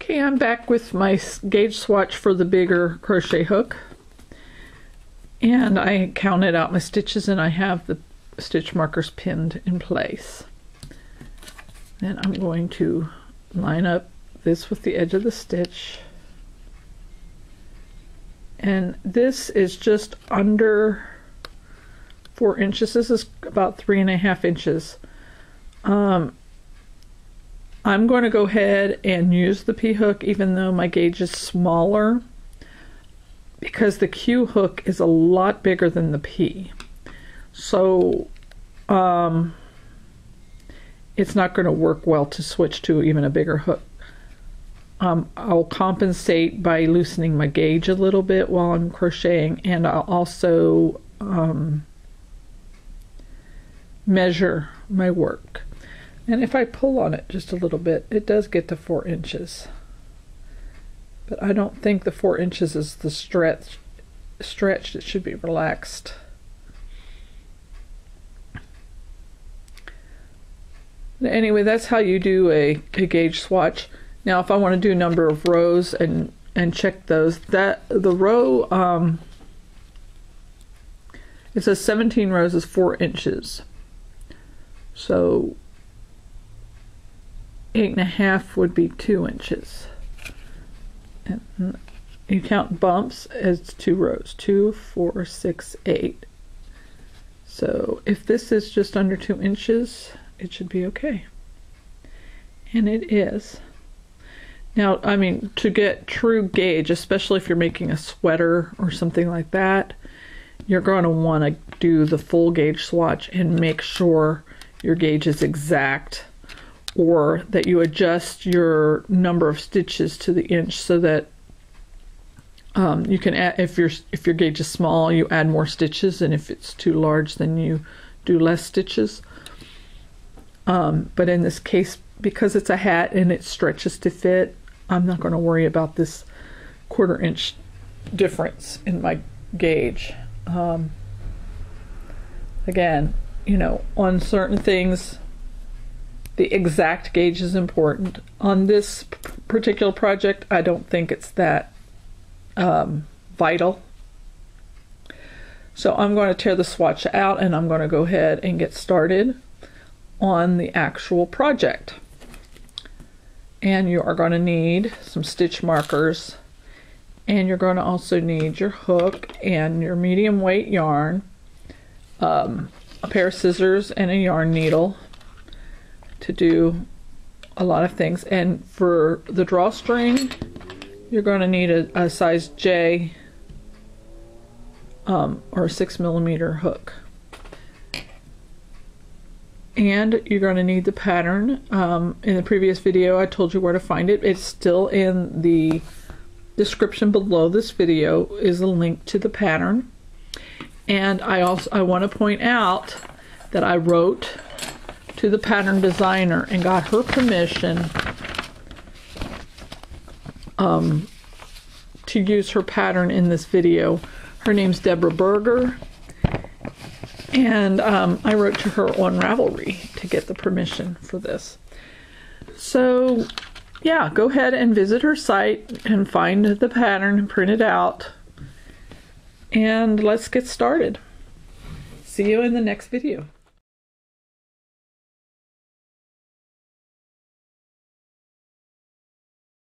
Okay, I'm back with my gauge swatch for the bigger crochet hook, and I counted out my stitches and I have the stitch markers pinned in place. Then I'm going to line up this with the edge of the stitch, and this is just under 4 inches. This is about 3.5 inches. I'm going to go ahead and use the P hook even though my gauge is smaller, because the Q hook is a lot bigger than the P. So it's not going to work well to switch to even a bigger hook. I'll compensate by loosening my gauge a little bit while I'm crocheting, and I'll also measure my work. And if I pull on it just a little bit, it does get to 4 inches. But I don't think the 4 inches is the stretch. It should be relaxed. Anyway, that's how you do a gauge swatch. Now, if I want to do number of rows and check those, the row, it says 17 rows is 4 inches. So 8.5 would be 2 inches. And you count bumps as 2 rows. 2, 4, 6, 8. So if this is just under 2 inches, it should be okay. And it is. Now, I mean, to get true gauge, especially if you're making a sweater or something like that, you're going to want to do the full gauge swatch and make sure your gauge is exact, or that you adjust your number of stitches to the inch so that you can add, if your gauge is small, you add more stitches, and if it's too large, then you do less stitches. But in this case, because it's a hat and it stretches to fit, I'm not going to worry about this 1/4 inch difference in my gauge. Again, you know, on certain things, the exact gauge is important. On this particular project, I don't think it's that vital. So I'm going to tear the swatch out and I'm going to go ahead and get started on the actual project. And you are going to need some stitch markers, and you're going to also need your hook and your medium weight yarn, a pair of scissors and a yarn needle to do a lot of things. And for the drawstring, you're going to need a size J or a 6mm hook. And you're going to need the pattern. In the previous video, I told you where to find it. It's still in the description below this video is a link to the pattern. And I want to point out that I wrote to the pattern designer and got her permission to use her pattern in this video. Her name's Deborah Berger, and I wrote to her on Ravelry to get the permission for this. So yeah, go ahead and visit her site and find the pattern and print it out, and let's get started. See you in the next video.